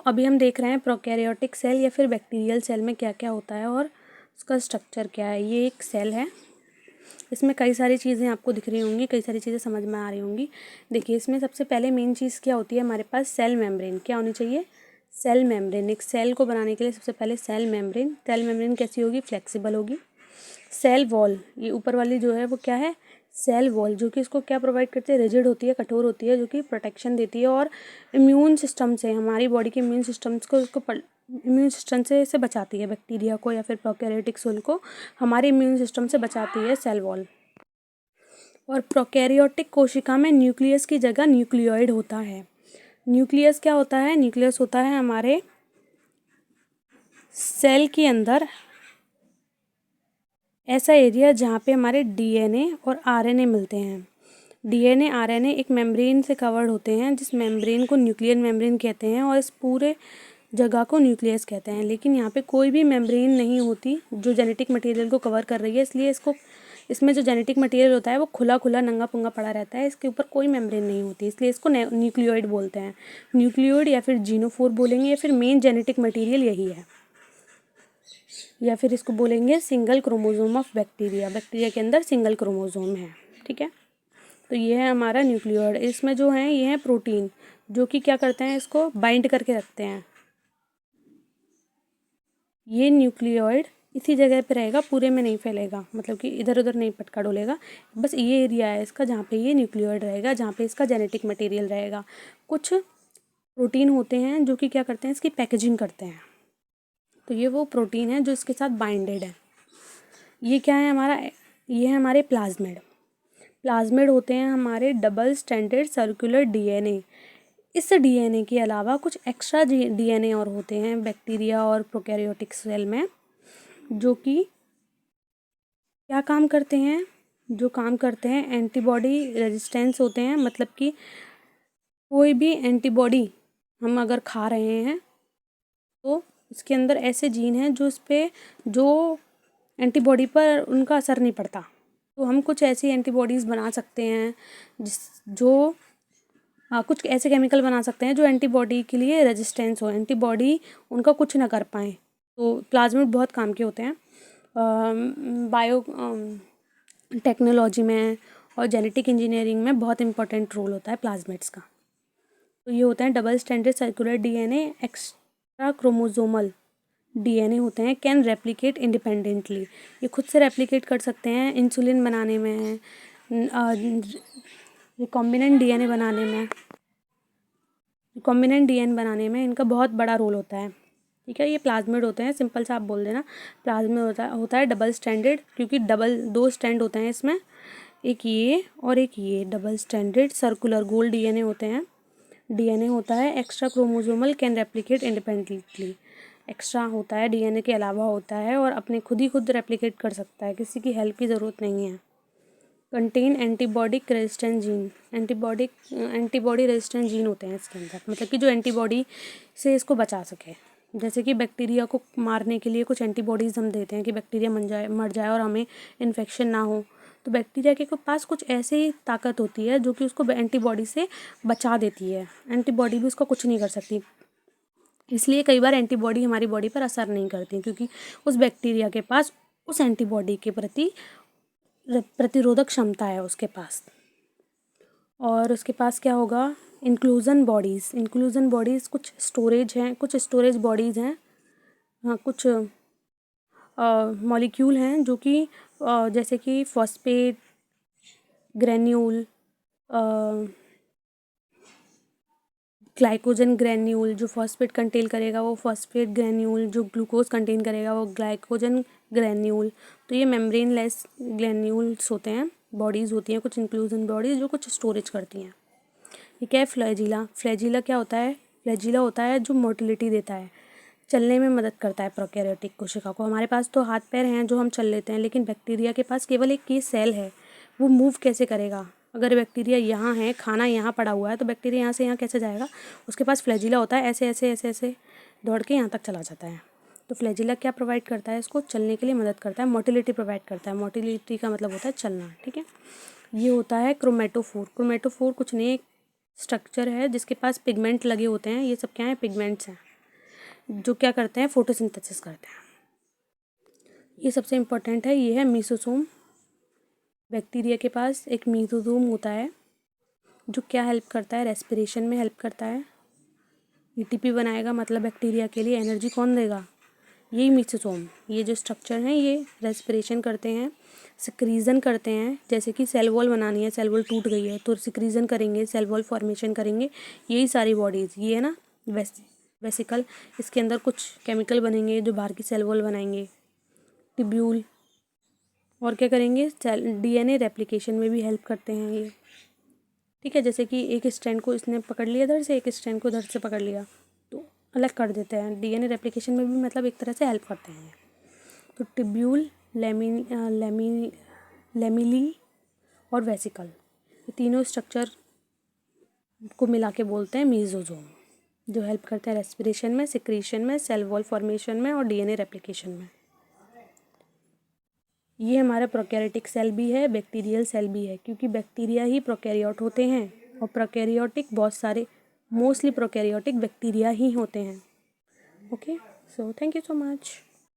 अभी हम देख रहे हैं प्रोकैरियोटिक सेल या फिर बैक्टीरियल सेल में क्या क्या होता है और उसका स्ट्रक्चर क्या है। ये एक सेल है, इसमें कई सारी चीज़ें आपको दिख रही होंगी, कई सारी चीज़ें समझ में आ रही होंगी। देखिए, इसमें सबसे पहले मेन चीज़ क्या होती है, हमारे पास सेल मेम्ब्रेन क्या होनी चाहिए। सेल मेम्ब्रेन, एक सेल को बनाने के लिए सबसे पहले सेल मेम्ब्रेन कैसी होगी, फ्लेक्सिबल होगी। सेल वॉल, ये ऊपर वाली जो है वो क्या है, सेल वॉल, जो कि इसको क्या प्रोवाइड करती है, रिजिड होती है, कठोर होती है, जो कि प्रोटेक्शन देती है और इम्यून सिस्टम से, हमारी बॉडी के इम्यून सिस्टम्स को इम्यून सिस्टम से इसे बचाती है, बैक्टीरिया को या फिर प्रोकैरियोटिक सेल को हमारे इम्यून सिस्टम से बचाती है सेल वॉल। और प्रोकैरियोटिक कोशिका में न्यूक्लियस की जगह न्यूक्लियोइड होता है। न्यूक्लियस क्या होता है, न्यूक्लियस होता है हमारे सेल के अंदर ऐसा एरिया जहाँ पे हमारे डीएनए और आरएनए मिलते हैं। डीएनए आरएनए एक मेम्ब्रेन से कवर्ड होते हैं, जिस मेम्ब्रेन को न्यूक्लियर मेम्ब्रेन कहते हैं और इस पूरे जगह को न्यूक्लियस कहते हैं। लेकिन यहाँ पे कोई भी मेम्ब्रेन नहीं होती जो जेनेटिक मटेरियल को कवर कर रही है, इसलिए इसमें जो जेनेटिक मटेरियल होता है वो खुला खुला नंगा पुंगा पड़ा रहता है, इसके ऊपर कोई मेम्ब्रेन नहीं होती, इसलिए इसको न्यूक्लियोइड बोलते हैं। न्यूक्लियोइड या फिर जीनोफोर बोलेंगे, या फिर मेन जेनेटिक मटेरियल यही है, या फिर इसको बोलेंगे single chromosome of bacteria. Bacteria के अंदर सिंगल क्रोमोसोम है, ठीक है। तो ये है हमारा न्यूक्लियोइड। इसमें जो है ये है प्रोटीन, जो कि क्या करते हैं, इसको बाइंड करके रखते हैं। ये न्यूक्लियोइड इसी जगह पे रहेगा, पूरे में नहीं फैलेगा, मतलब कि इधर उधर नहीं पटका डोलेगा। बस ये एरिया है इसका जहाँ पे ये न्यूक्लियोइड रहेगा, जहाँ पे इसका जेनेटिक मटेरियल रहेगा। कुछ प्रोटीन होते हैं जो कि क्या करते हैं, इसकी पैकेजिंग करते हैं। तो ये वो प्रोटीन है जो इसके साथ बाइंडेड है। ये क्या है हमारा, ये है हमारे प्लाज्मिड। प्लाज्मिड होते हैं हमारे डबल स्ट्रैंडेड सर्कुलर डीएनए। इस डीएनए के अलावा कुछ एक्स्ट्रा डीएनए और होते हैं बैक्टीरिया और प्रोकैरियोटिक सेल में, जो कि क्या काम करते हैं, जो काम करते हैं एंटीबॉडी रेजिस्टेंस होते हैं। मतलब कि कोई भी एंटीबॉडी हम अगर खा रहे हैं तो इसके अंदर ऐसे जीन हैं जो जो एंटीबॉडी पर उनका असर नहीं पड़ता। तो हम कुछ ऐसी एंटीबॉडीज़ बना सकते हैं कुछ ऐसे केमिकल बना सकते हैं जो एंटीबॉडी के लिए रेजिस्टेंस हो, एंटीबॉडी उनका कुछ ना कर पाएँ। तो प्लाज्मिड बहुत काम के होते हैं बायो टेक्नोलॉजी में और जेनेटिक इंजीनियरिंग में बहुत इंपॉर्टेंट रोल होता है प्लाज्मिड्स का। तो ये होते हैं double stranded circular DNA, extra chromosomal DNA होते हैं, कैन रेप्लिकेट इंडिपेंडेंटली। ये खुद से रेप्लिकेट कर सकते हैं इंसुलिन बनाने में, रिकॉम्बिनेंट डीएनए बनाने में इनका बहुत बड़ा रोल होता है, ठीक है। ये प्लाज्मिड होते हैं, सिंपल सा आप बोल देना प्लाज्मिड होता है डबल स्ट्रैंडेड, क्योंकि दो स्ट्रैंड होते हैं इसमें, एक ये और एक ये। डबल स्ट्रैंडेड सर्कुलर गोल डीएनए होते हैं। डीएनए होता है extra chromosomal, can replicate independently. Extra होता है, डीएनए के अलावा होता है और अपने खुद रेप्लिकेट कर सकता है, किसी की हेल्प की ज़रूरत नहीं है। Contain antibody resistant gene, antibody resistant gene होते हैं इसके अंदर, मतलब कि जो एंटीबॉडी से इसको बचा सके। जैसे कि बैक्टीरिया को मारने के लिए कुछ एंटीबॉडीज़ हम देते हैं कि बैक्टीरिया मर जाए और हमें इन्फेक्शन ना हो। तो बैक्टीरिया के पास कुछ ऐसी ताकत होती है जो कि उसको एंटीबॉडी से बचा देती है, एंटीबॉडी भी उसका कुछ नहीं कर सकती। इसलिए कई बार एंटीबॉडी हमारी बॉडी पर असर नहीं करती, क्योंकि उस बैक्टीरिया के पास उस एंटीबॉडी के प्रति प्रतिरोधक क्षमता है उसके पास। और उसके पास क्या होगा, इंक्लूजन बॉडीज़ कुछ स्टोरेज बॉडीज़ हैं, हाँ, कुछ मॉलिक्यूल हैं जो कि जैसे कि फॉस्फेट ग्रेन्यूल, ग्लाइकोजन ग्रेन्यूल, जो फॉस्फेट कंटेन करेगा वो फॉस्फेट ग्रेन्यूल, जो ग्लूकोज कंटेन करेगा वो ग्लाइकोजन ग्रेन्यूल। तो ये मेम्ब्रेन लेस ग्रेन्यूल्स होते हैं, बॉडीज़ होती हैं कुछ इंक्लूजन बॉडीज़ जो कुछ स्टोरेज करती हैं। ये क्या है, फ्लैजिला क्या होता है, फ्लैजिला होता है जो मोटिलिटी देता है, चलने में मदद करता है प्रोकैरियोटिक कोशिका को। हमारे पास तो हाथ पैर हैं जो हम चल लेते हैं, लेकिन बैक्टीरिया के पास केवल एक ही सेल है, वो मूव कैसे करेगा। अगर बैक्टीरिया यहाँ है, खाना यहाँ पड़ा हुआ है, तो बैक्टीरिया यहाँ से यहाँ कैसे जाएगा, उसके पास फ्लैजिला होता है, ऐसे ऐसे ऐसे ऐसे दौड़ के यहाँ तक चला जाता है। तो फ्लैजिला क्या प्रोवाइड करता है, इसको चलने के लिए मदद करता है, मोटिलिटी प्रोवाइड करता है। मोटिलिटी का मतलब होता है चलना, ठीक है। ये होता है क्रोमेटोफोर कुछ नहीं, स्ट्रक्चर है जिसके पास पिगमेंट लगे होते हैं। ये सब क्या है? पिगमेंट्स हैं जो क्या करते हैं? फोटोसिंथेसिस करते हैं। ये सबसे इम्पोर्टेंट है। ये है मीसोसोम। बैक्टीरिया के पास एक मीसोसोम होता है जो क्या हेल्प करता है? रेस्पिरेशन में हेल्प करता है। एटीपी बनाएगा, मतलब बैक्टीरिया के लिए एनर्जी कौन देगा? यही मीसोसोम। ये जो स्ट्रक्चर हैं ये रेस्पिरेशन करते हैं, सिक्रीजन करते हैं। जैसे कि सेल वॉल बनानी है, सेल वॉल टूट गई है तो सिक्रीजन करेंगे, सेल वॉल फॉर्मेशन करेंगे। यही सारी बॉडीज़ ये है ना वेसिकल। इसके अंदर कुछ केमिकल बनेंगे जो बाहर की सेल वॉल बनाएंगे। टिब्यूल। और क्या करेंगे? सेल डीएनए रेप्लिकेशन में भी हेल्प करते हैं ये। ठीक है, जैसे कि एक स्ट्रैंड को इसने पकड़ लिया इधर से, एक स्ट्रैंड को इधर से पकड़ लिया तो अलग कर देते हैं। डीएनए रेप्लिकेशन में भी मतलब एक तरह से हेल्प करते हैं। तो टिब्यूल, लेमिली और वेसिकल, ये तीनों स्ट्रक्चर को मिला के बोलते हैं मीसोसोम, जो हेल्प करते हैं रेस्पिरेशन में, सिक्रीशन में, सेल वॉल फॉर्मेशन में और डीएनए रेप्लिकेशन में। ये हमारा प्रोकैरियोटिक सेल भी है, बैक्टीरियल सेल भी है, क्योंकि बैक्टीरिया ही प्रोकैरियोट होते हैं और प्रोकैरियोटिक बहुत सारे, मोस्टली प्रोकैरियोटिक बैक्टीरिया ही होते हैं। Okay, so thank you so much.